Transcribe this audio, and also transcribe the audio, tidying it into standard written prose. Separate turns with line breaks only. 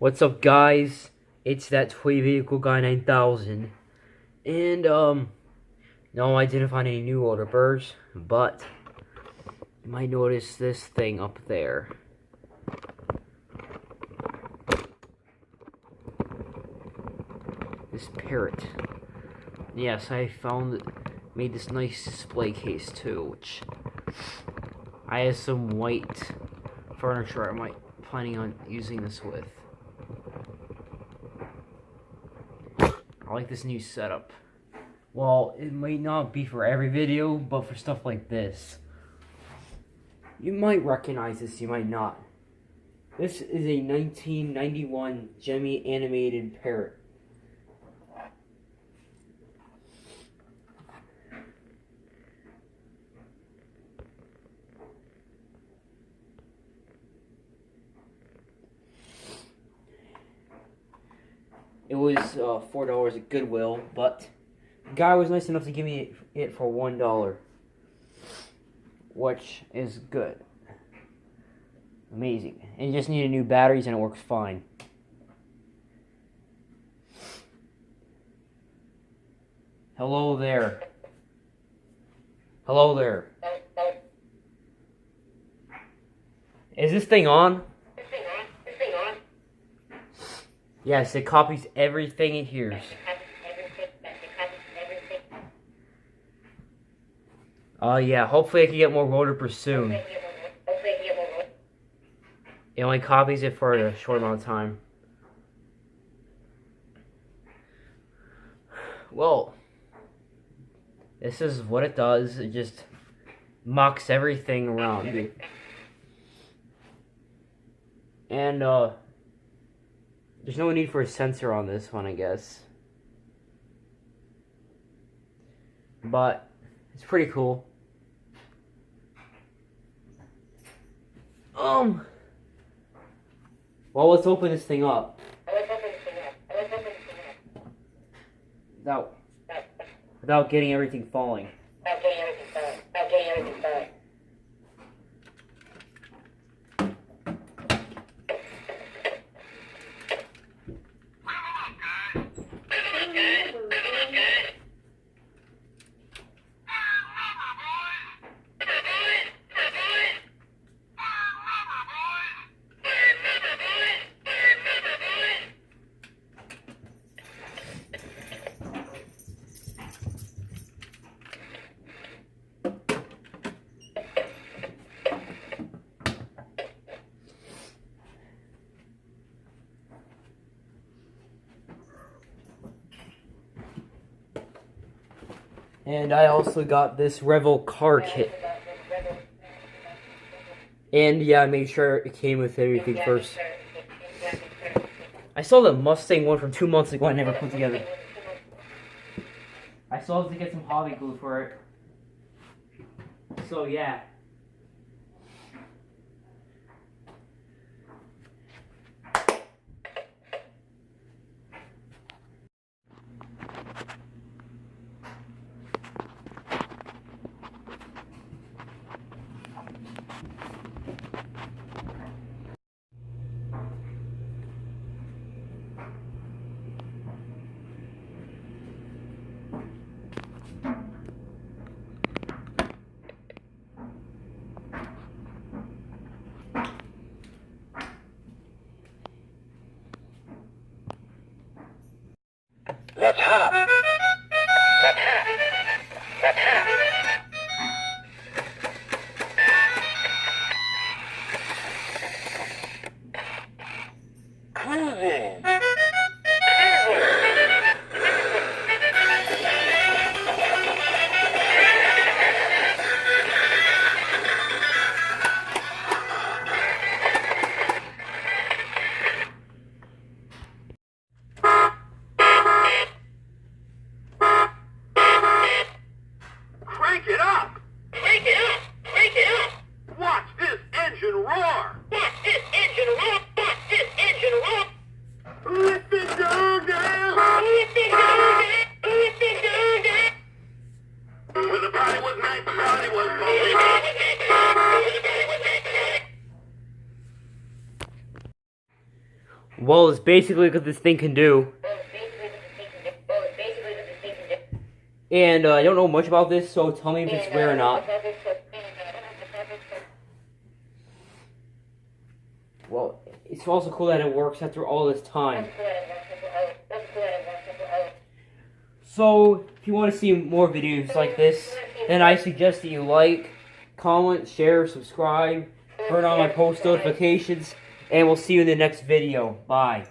What's up, guys? It's that toy vehicle guy 9000, and no, I didn't find any new older birds, but you might notice this thing up there. This parrot. Yes, I made this nice display case too, which I have some white furniture I might planning on using this with. I like this new setup. Well, it might not be for every video, but for stuff like this. You might recognize this, you might not. This is a 1991 Gemmy animated parrot. It was $4 at Goodwill, but the guy was nice enough to give me it for $1, which is good. Amazing. And you just need new batteries and it works fine. Hello there. Hello there. Is this thing on? Yes, it copies everything it hears. Yeah, hopefully I can get more rotor soon. It only copies it for a short amount of time. Well, this is what it does. It just mocks everything around me. And, there's no need for a sensor on this one, I guess. But it's pretty cool. Well, let's open this thing up. Without getting everything falling. And I also got this Revel car kit. And yeah, I made sure it came with everything first. I saw the Mustang one from 2 months ago I never put together. I still have to get some hobby glue for it. So yeah.
Let's hop. Let's hop. Let's hop. Cruising.
Well, it's basically what this thing can do. And I don't know much about this, so tell me if it's rare or not. Well, it's also cool that it works after all this time. So, if you want to see more videos like this, then I suggest that you like, comment, share, subscribe, turn on my post notifications, and we'll see you in the next video. Bye.